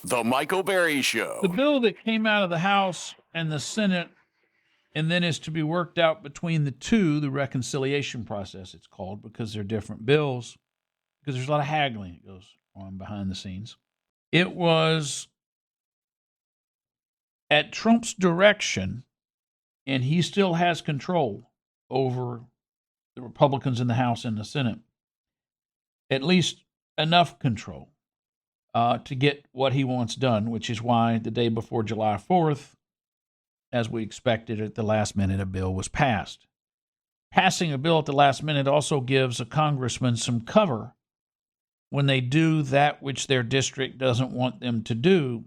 The Michael Berry Show. The bill that came out of the House and the Senate and then is to be worked out between the two, the reconciliation process it's called, because they're different bills, because there's a lot of haggling that goes on behind the scenes. It was at Trump's direction, and he still has control over the Republicans in the House and the Senate, at least enough control to get what he wants done, which is why the day before July 4th, as we expected at the last minute, a bill was passed. Passing a bill at the last minute also gives a congressman some cover when they do that which their district doesn't want them to do,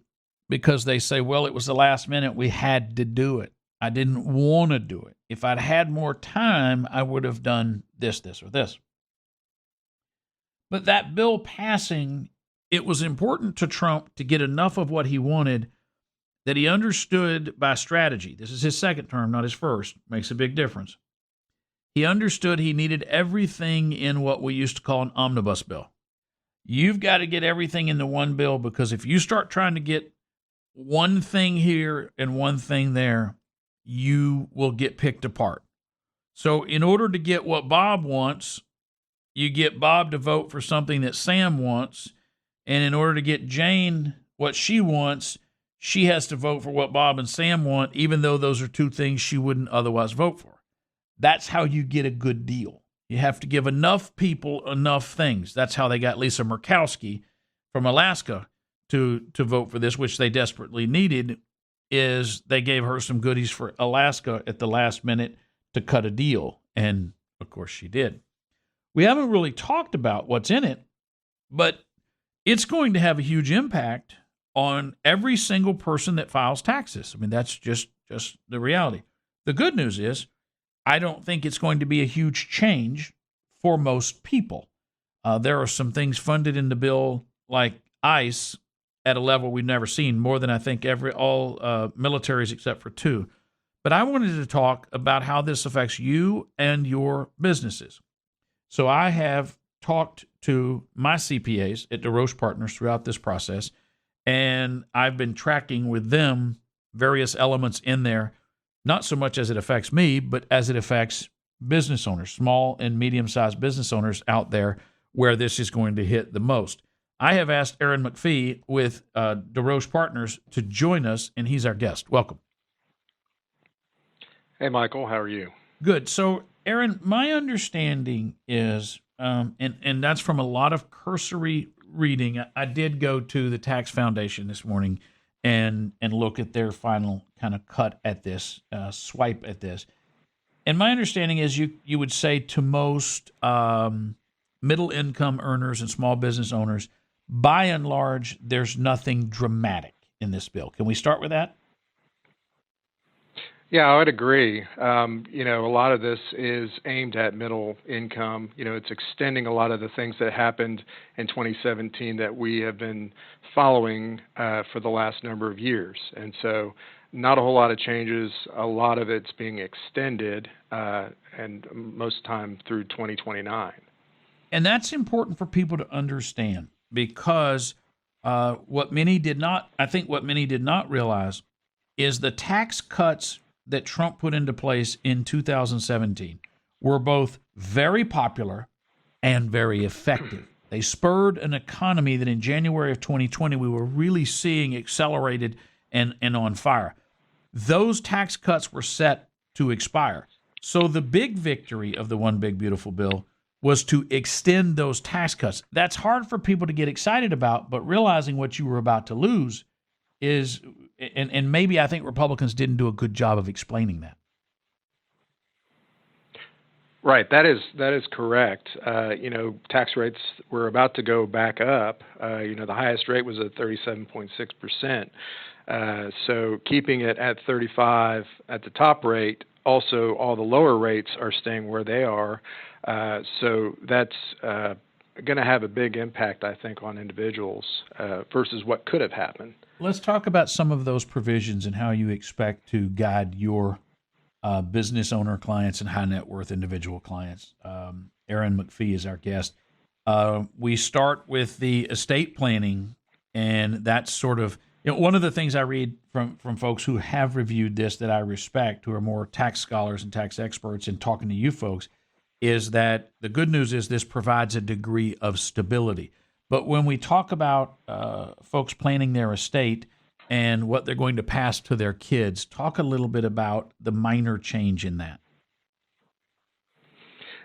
because they say, well, it was the last minute, we had to do it. I didn't want to do it. If I'd had more time, I would have done this, this, or this. But that bill passing, it was important to Trump to get enough of what he wanted that he understood by strategy. This is his second term, not his first. Makes a big difference. He understood he needed everything in what we used to call an omnibus bill. You've got to get everything into one bill, because if you start trying to get one thing here and one thing there, you will get picked apart. So in order to get what Bob wants, you get Bob to vote for something that Sam wants. And in order to get Jane what she wants, she has to vote for what Bob and Sam want, even though those are two things she wouldn't otherwise vote for. That's how you get a good deal. You have to give enough people enough things. That's how they got Lisa Murkowski from Alaska to vote for this, which they desperately needed, is they gave her some goodies for Alaska at the last minute to cut a deal. And, of course, she did. We haven't really talked about what's in it, but it's going to have a huge impact on every single person that files taxes. I mean, that's just the reality. The good news is I don't think it's going to be a huge change for most people. There are some things funded in the bill, like ICE, at a level we've never seen, more than I think all militaries except for two. But I wanted to talk about how this affects you and your businesses. So I have talked to my CPAs at Desroches Partners throughout this process, and I've been tracking with them various elements in there, not so much as it affects me, but as it affects business owners, small and medium-sized business owners out there where this is going to hit the most. I have asked Aaron McPhee with Desroches Partners to join us, and he's our guest. Welcome. Hey, Michael. How are you? Good. So, Aaron, my understanding is, and that's from a lot of cursory reading, I did go to the Tax Foundation this morning and look at their final kind of cut at this, swipe at this. And my understanding is you would say to most middle-income earners and small business owners, by and large, there's nothing dramatic in this bill. Can we start with that? Yeah, I would agree. A lot of this is aimed at middle income. It's extending a lot of the things that happened in 2017 that we have been following for the last number of years. And so not a whole lot of changes. A lot of it's being extended, and most time through 2029. And that's important for people to understand, because what many did not realize is the tax cuts that Trump put into place in 2017 were both very popular and very effective. They spurred an economy that in January of 2020 we were really seeing accelerated and on fire. Those tax cuts were set to expire. So the big victory of the One Big Beautiful Bill was to extend those tax cuts. That's hard for people to get excited about, but realizing what you were about to lose is, and maybe I think Republicans didn't do a good job of explaining that. Right, that is correct. Tax rates were about to go back up. The highest rate was at 37.6%. So keeping it at 35 at the top rate, also all the lower rates are staying where they are. So that's going to have a big impact, I think, on individuals versus what could have happened. Let's talk about some of those provisions and how you expect to guide your business owner clients and high net worth individual clients. Aaron McPhee is our guest. We start with the estate planning And that's sort of, one of the things I read from folks who have reviewed this that I respect, who are more tax scholars and tax experts, and talking to you folks, is that the good news is this provides a degree of stability. But when we talk about folks planning their estate and what they're going to pass to their kids, talk a little bit about the minor change in that.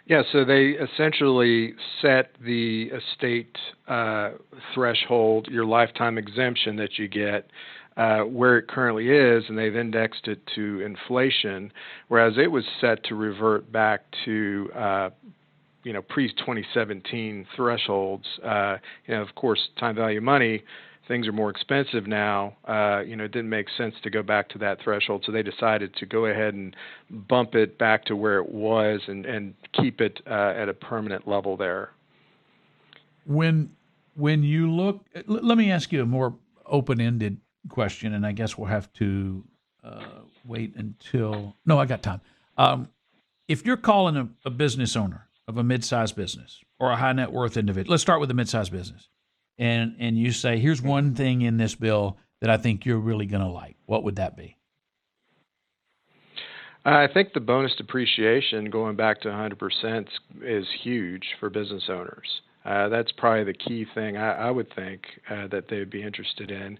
Yeah, so they essentially set the estate threshold, your lifetime exemption that you get, where it currently is, and they've indexed it to inflation, whereas it was set to revert back to pre-2017 thresholds. Of course, time value of money, things are more expensive now. It didn't make sense to go back to that threshold, so they decided to go ahead and bump it back to where it was and keep it at a permanent level there. When you look, let me ask you a more open-ended question, and I guess we'll have to wait until. No, I got time. If you're calling a business owner of a mid-sized business or a high net worth individual, let's start with a mid-sized business, and you say, here's one thing in this bill that I think you're really going to like, what would that be? I think the bonus depreciation going back to 100% is huge for business owners. That's probably the key thing I would think that they would be interested in,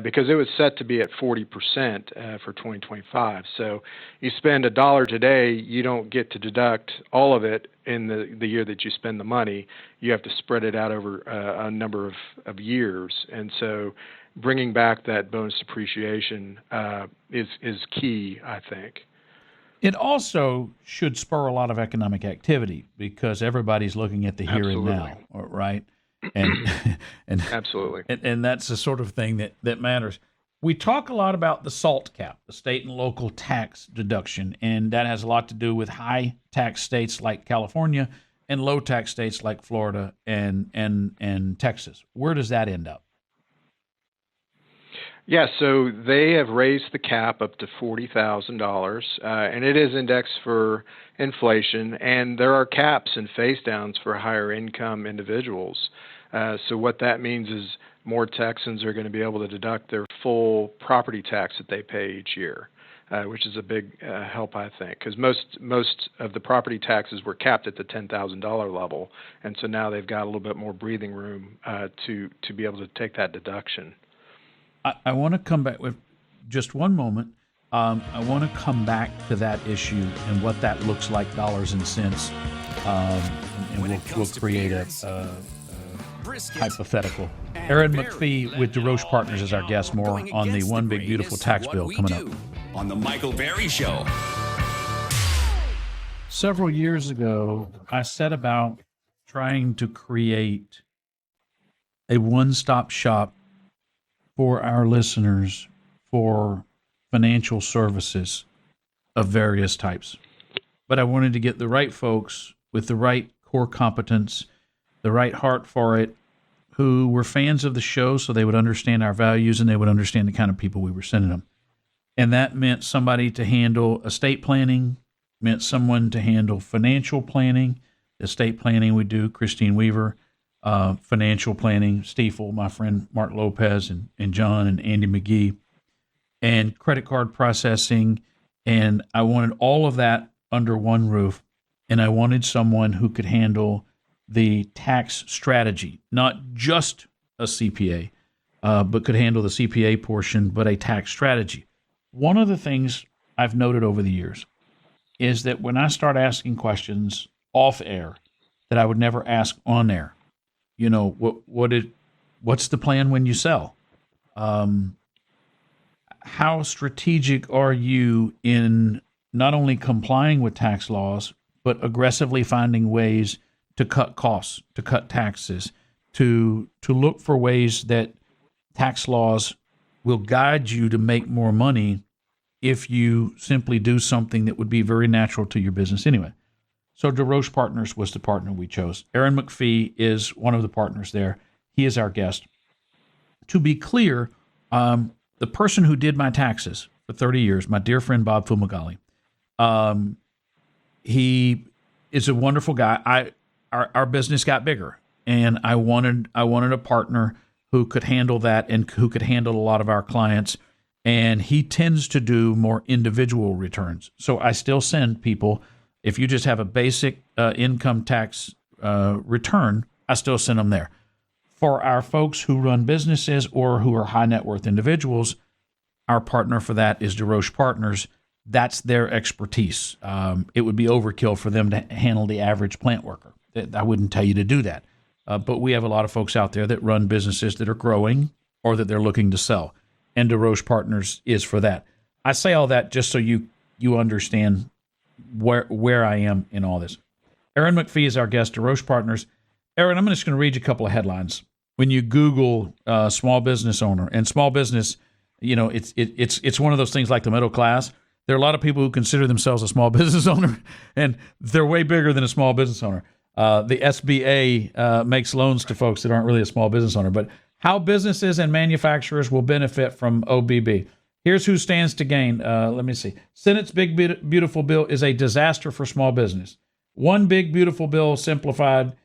because it was set to be at 40% for 2025. So you spend $1 today, you don't get to deduct all of it in the year that you spend the money. You have to spread it out over a number of years. And so bringing back that bonus depreciation is key, I think. It also should spur a lot of economic activity because everybody's looking at the here and now, right? And Absolutely. And that's the sort of thing that matters. We talk a lot about the SALT cap, the state and local tax deduction, and that has a lot to do with high tax states like California and low tax states like Florida and Texas. Where does that end up? Yeah, so they have raised the cap up to $40,000, and it is indexed for inflation, and there are caps and face downs for higher income individuals. So what that means is more Texans are going to be able to deduct their full property tax that they pay each year, which is a big help, I think, because most of the property taxes were capped at the $10,000 level, and so now they've got a little bit more breathing room to be able to take that deduction. I want to come back with just one moment. I want to come back to that issue and what that looks like, dollars and cents, and we'll create a hypothetical. Aaron McPhee with Desroches Partners is our guest. More on the One Big Beautiful Tax Bill coming up on the Michael Berry Show. Several years ago, I set about trying to create a one-stop shop for our listeners for financial services of various types. But I wanted to get the right folks with the right core competence, the right heart for it, who were fans of the show so they would understand our values and they would understand the kind of people we were sending them. And that meant somebody to handle estate planning, meant someone to handle financial planning. Estate planning we do, Christine Weaver. Financial planning, Stiefel, my friend Mark Lopez and John and Andy McGee, and credit card processing. And I wanted all of that under one roof. And I wanted someone who could handle the tax strategy, not just a CPA, but could handle the CPA portion, but a tax strategy. One of the things I've noted over the years is that when I start asking questions off air that I would never ask on air, what's the plan when you sell? How strategic are you in not only complying with tax laws, but aggressively finding ways to cut costs, to cut taxes, to look for ways that tax laws will guide you to make more money if you simply do something that would be very natural to your business anyway. So Desroches Partners was the partner we chose. Aaron McPhee is one of the partners there. He is our guest. To be clear, the person who did my taxes for 30 years, my dear friend Bob Fumagalli, he is a wonderful guy. Our business got bigger, and I wanted a partner who could handle that and who could handle a lot of our clients. And he tends to do more individual returns. So I still send people, if you just have a basic income tax return, I still send them there. For our folks who run businesses or who are high net worth individuals, our partner for that is Desroches Partners. That's their expertise. It would be overkill for them to handle the average plant worker. I wouldn't tell you to do that. But we have a lot of folks out there that run businesses that are growing or that they're looking to sell. And Desroches Partners is for that. I say all that just so you understand where I am in all this. Aaron McPhee is our guest, Desroches Partners. Aaron, I'm just going to read you a couple of headlines. When you Google small business owner and small business, it's one of those things like the middle class. There are a lot of people who consider themselves a small business owner, and they're way bigger than a small business owner. The SBA makes loans to folks that aren't really a small business owner, but how businesses and manufacturers will benefit from OBB. Here's who stands to gain. Let me see. Senate's Big Beautiful Bill is a disaster for small business. One big beautiful bill simplified,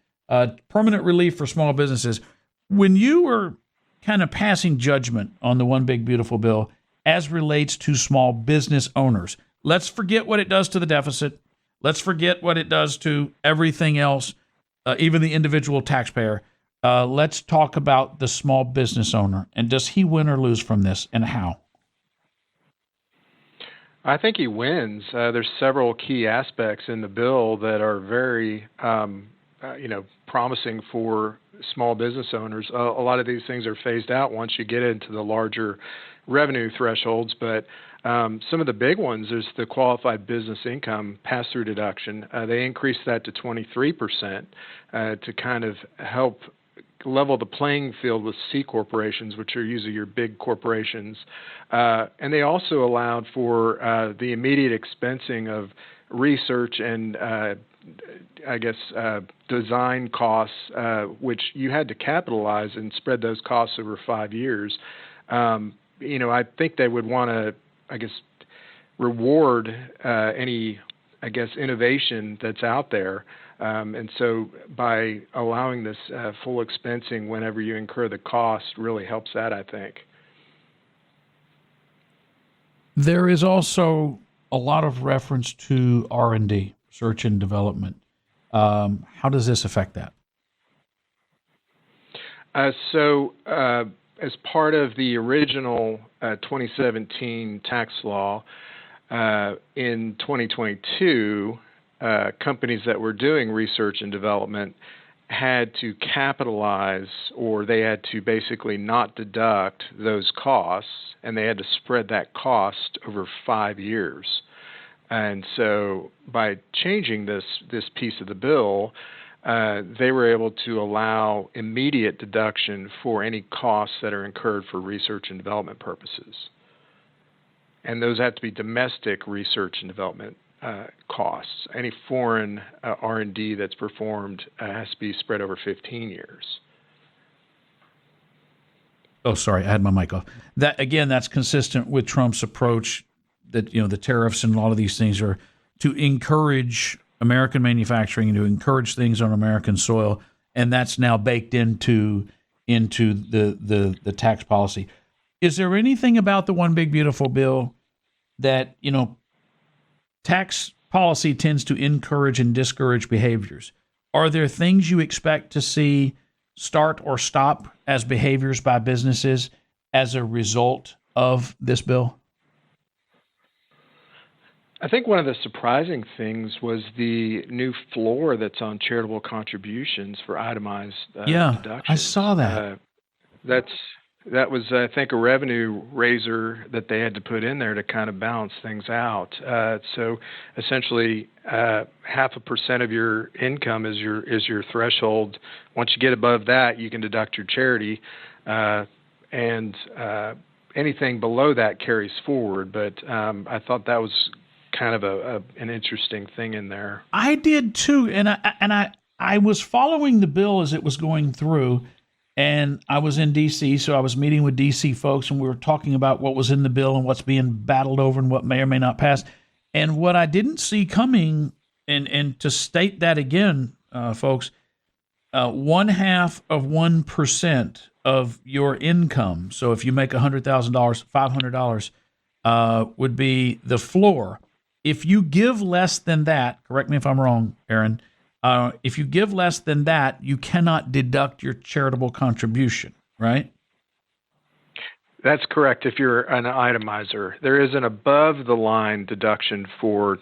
permanent relief for small businesses. When you were kind of passing judgment on the One Big Beautiful Bill as relates to small business owners, let's forget what it does to the deficit. Let's forget what it does to everything else, even the individual taxpayer. Let's talk about the small business owner. And does he win or lose from this, and how? I think he wins. There's several key aspects in the bill that are very, promising for small business owners. A lot of these things are phased out once you get into the larger revenue thresholds, but some of the big ones is the qualified business income pass-through deduction. They increased that to 23% to kind of help level the playing field with C corporations, which are usually your big corporations. And they also allowed for the immediate expensing of research and design costs, which you had to capitalize and spread those costs over 5 years. I think they would want to, reward any, innovation that's out there. And so by allowing this full expensing whenever you incur the cost really helps that, I think. There is also a lot of reference to R&D, research and development. How does this affect that? As part of the original 2017 tax law, in 2022, companies that were doing research and development had to capitalize, or they had to basically not deduct those costs, and they had to spread that cost over 5 years. And so by changing this piece of the bill, they were able to allow immediate deduction for any costs that are incurred for research and development purposes. And those have to be domestic research and development costs. Any foreign R&D that's performed has to be spread over 15 years. Oh, sorry, I had my mic off. That's consistent with Trump's approach that, the tariffs and a lot of these things are to encourage American manufacturing and to encourage things on American soil, and that's now baked into the tax policy. Is there anything about the One Big Beautiful Bill that, tax policy tends to encourage and discourage behaviors? Are there things you expect to see start or stop as behaviors by businesses as a result of this bill? I think one of the surprising things was the new floor that's on charitable contributions for itemized deductions. I saw that. That was, I think, a revenue raiser that they had to put in there to kind of balance things out. So essentially, 0.5% of your income is your threshold. Once you get above that, you can deduct your charity, and anything below that carries forward. But I thought that was kind of an interesting thing in there. I did too, and I was following the bill as it was going through. And I was in D.C., so I was meeting with D.C. folks, and we were talking about what was in the bill and what's being battled over and what may or may not pass. And what I didn't see coming, and to state that again, folks, 0.5% of your income. So if you make $100,000, $500 would be the floor. If you give less than that, correct me if I'm wrong, Aaron. If you give less than that, you cannot deduct your charitable contribution, right? That's correct. If you're an itemizer, there is an above-the-line deduction for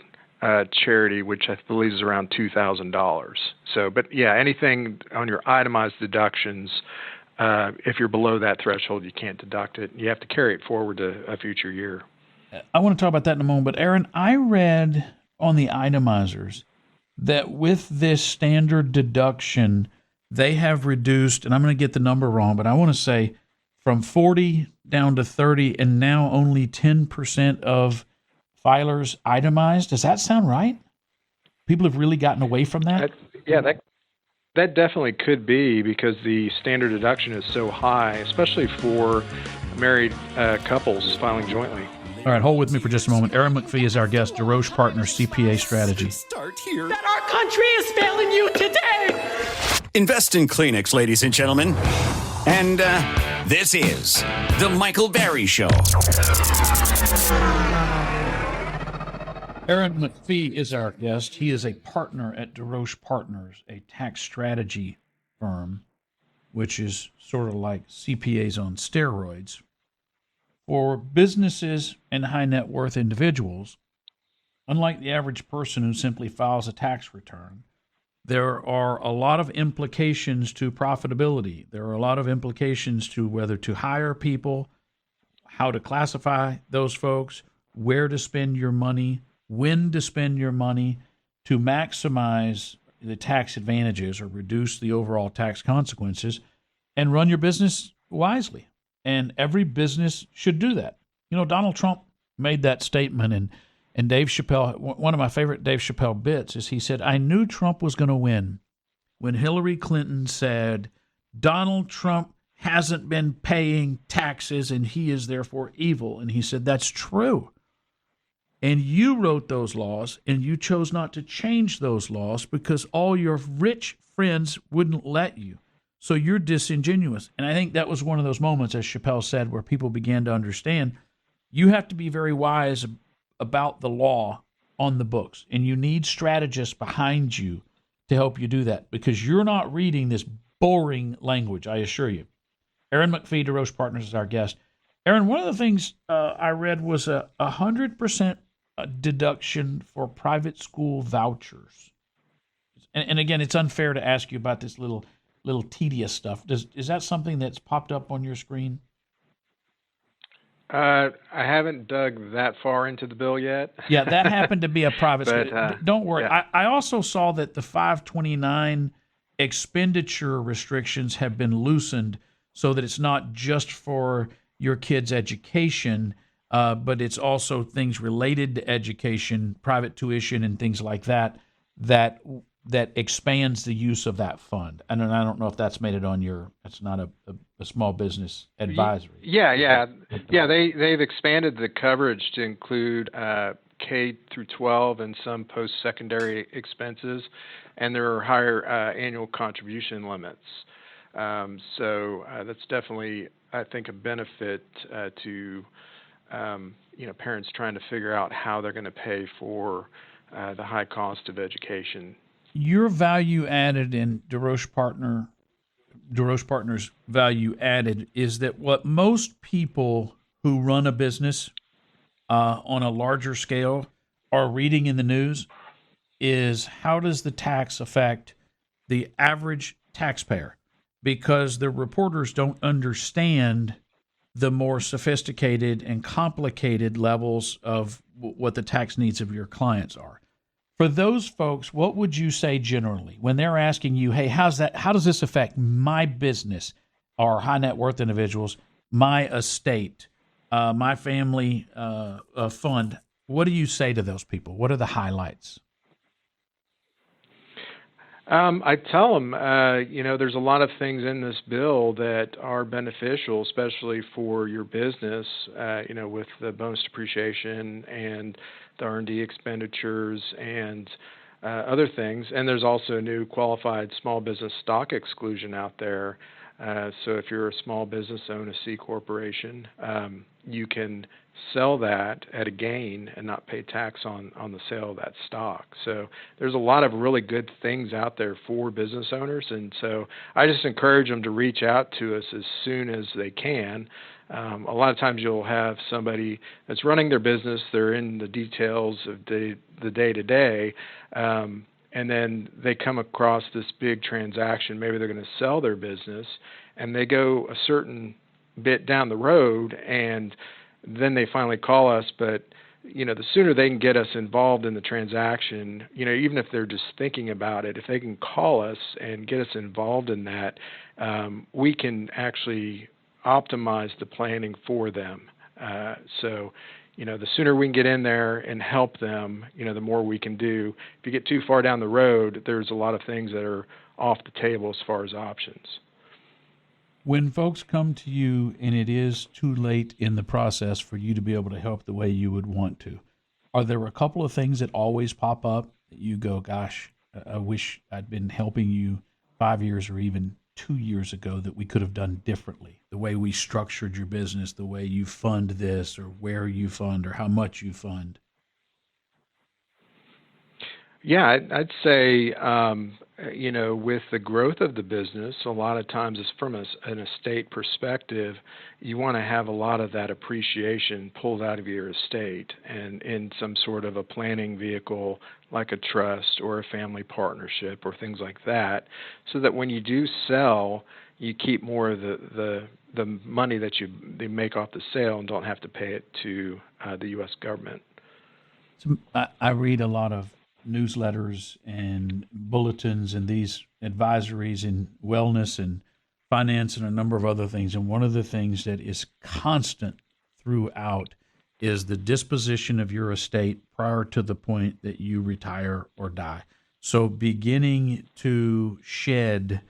charity, which I believe is around $2,000. So, but yeah, anything on your itemized deductions, if you're below that threshold, you can't deduct it. You have to carry it forward to a future year. I want to talk about that in a moment. But Aaron, I read on the itemizers that with this standard deduction, they have reduced, and I'm going to get the number wrong, but I want to say from 40 down to 30, and now only 10% of filers itemized. Does that sound right? People have really gotten away from that? That definitely could be because the standard deduction is so high, especially for married couples filing jointly. All right, hold with me for just a moment. Aaron McPhee is our guest, Desroches Partners CPA Strategy. Start here. That our country is failing you today. Invest in Kleenex, ladies and gentlemen. And this is The Michael Berry Show. Aaron McPhee is our guest. He is a partner at Desroches Partners, a tax strategy firm, which is sort of like CPAs on steroids. For businesses and high net worth individuals, unlike the average person who simply files a tax return, there are a lot of implications to profitability. There are a lot of implications to whether to hire people, how to classify those folks, where to spend your money, when to spend your money to maximize the tax advantages or reduce the overall tax consequences and run your business wisely. And every business should do that. You know, Donald Trump made that statement, and Dave Chappelle, one of my favorite Dave Chappelle bits is he said, I knew Trump was going to win when Hillary Clinton said, Donald Trump hasn't been paying taxes and he is therefore evil. And he said, that's true. And you wrote those laws and you chose not to change those laws because all your rich friends wouldn't let you. So you're disingenuous. And I think that was one of those moments, as Chappelle said, where people began to understand you have to be very wise about the law on the books. And you need strategists behind you to help you do that because you're not reading this boring language, I assure you. Aaron McPhee, Desroches Partners, is our guest. Aaron, one of the things I read was a 100% deduction for private school vouchers. And again, it's unfair to ask you about this little tedious stuff. Is that something that's popped up on your screen? I haven't dug that far into the bill yet. Yeah, that happened to be a private school. Don't worry. Yeah. I also saw that the 529 expenditure restrictions have been loosened so that it's not just for your kids' education, but it's also things related to education, private tuition, and things like that expands the use of that fund. And I don't know if that's made it on your. It's not a small business advisory. Yeah. They've expanded the coverage to include K through 12 and some post-secondary expenses, and there are higher annual contribution limits. So that's definitely, I think, a benefit to parents trying to figure out how they're going to pay for the high cost of education. Your value added in Desroches Partners value added is that what most people who run a business on a larger scale are reading in the news is how does the tax affect the average taxpayer? Because the reporters don't understand the more sophisticated and complicated levels of what the tax needs of your clients are. For those folks, what would you say generally when they're asking you, hey, how does this affect my business or high net worth individuals, my estate, my family fund? What do you say to those people? What are the highlights? I tell them, there's a lot of things in this bill that are beneficial, especially for your business, with the bonus depreciation and the R&D expenditures and other things. And there's also a new qualified small business stock exclusion out there. So if you're a small business, own a C corporation, you can sell that at a gain and not pay tax on the sale of that stock. So there's a lot of really good things out there for business owners. And so I just encourage them to reach out to us as soon as they can. A lot of times you'll have somebody that's running their business, they're in the details of the day-to-day, and then they come across this big transaction. Maybe they're going to sell their business, and they go a certain bit down the road, and then they finally call us. But the sooner they can get us involved in the transaction, even if they're just thinking about it, if they can call us and get us involved in that, we can actually optimize the planning for them. So the sooner we can get in there and help them, the more we can do. If you get too far down the road, there's a lot of things that are off the table as far as options. When folks come to you and it is too late in the process for you to be able to help the way you would want to, are there a couple of things that always pop up that you go, gosh, I wish I'd been helping you 5 years or even 2 years ago that we could have done differently? The way we structured your business, the way you fund this, or where you fund, or how much you fund. Yeah, I'd say, with the growth of the business, a lot of times it's from an estate perspective, you want to have a lot of that appreciation pulled out of your estate and in some sort of a planning vehicle like a trust or a family partnership or things like that, so that when you do sell, you keep more of the money that they make off the sale and don't have to pay it to the U.S. government. So I read a lot of newsletters and bulletins and these advisories in wellness and finance and a number of other things. And one of the things that is constant throughout is the disposition of your estate prior to the point that you retire or die. So beginning to shed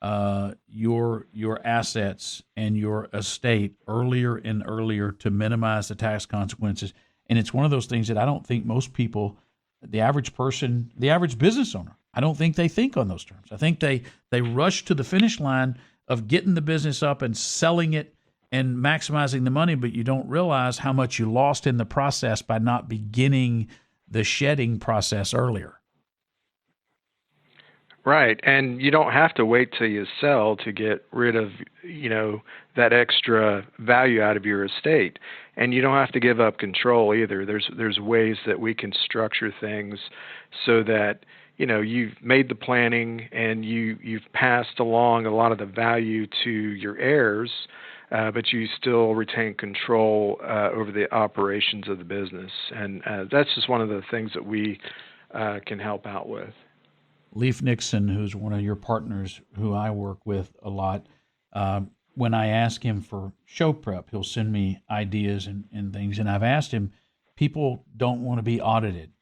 your assets and your estate earlier and earlier to minimize the tax consequences. And it's one of those things that I don't think most people, the average person, the average business owner, I don't think they think on those terms. I think they rush to the finish line of getting the business up and selling it and maximizing the money, but you don't realize how much you lost in the process by not beginning the shedding process earlier. Right, and you don't have to wait till you sell to get rid of, that extra value out of your estate. And you don't have to give up control either. There's ways that we can structure things so that, you've made the planning and you've passed along a lot of the value to your heirs, but you still retain control over the operations of the business. And that's just one of the things that we can help out with. Leif Nixon, who's one of your partners who I work with a lot, when I ask him for show prep, he'll send me ideas and things. And I've asked him, people don't want to be audited.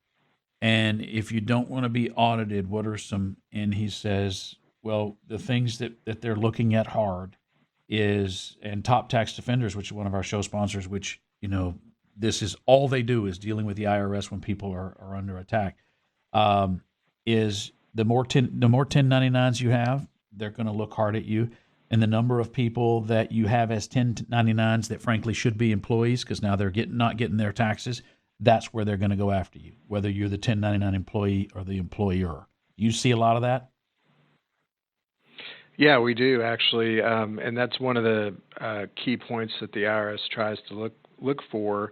And if you don't want to be audited, what are some, and he says, well, the things that they're looking at hard is, and Top Tax Defenders, which is one of our show sponsors, which, this is all they do is dealing with the IRS when people are under attack, is the more 1099s you have, they're going to look hard at you. And the number of people that you have as 1099s that frankly should be employees because now they're not getting their taxes, that's where they're going to go after you, whether you're the 1099 employee or the employer. You see a lot of that? Yeah, we do actually, and that's one of the key points that the IRS tries to look for.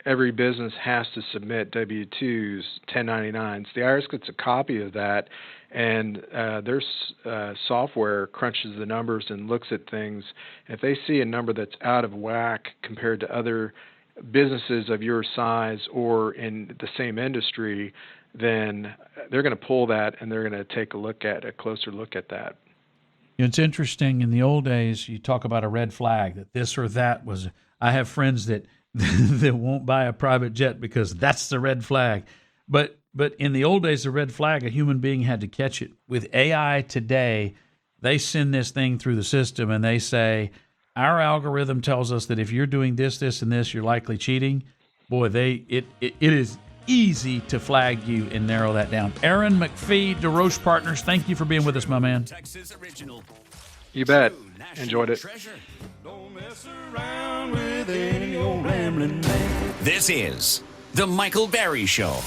Every business has to submit W-2s, 1099s. The IRS gets a copy of that, and their software crunches the numbers and looks at things. If they see a number that's out of whack compared to other businesses of your size or in the same industry, then they're going to pull that and they're going to take a closer look at that. It's interesting. In the old days, you talk about a red flag, that this or that was. I have friends that that won't buy a private jet because that's the red flag. But in the old days, the red flag, a human being had to catch it. With AI today, they send this thing through the system and they say, our algorithm tells us that if you're doing this, this, and this, you're likely cheating. Boy, it is easy to flag you and narrow that down. Aaron McPhee, Desroches Partners, thank you for being with us, my man. Texas original. You bet. Enjoyed it. Don't mess around with any old rambling man. This is The Michael Berry Show.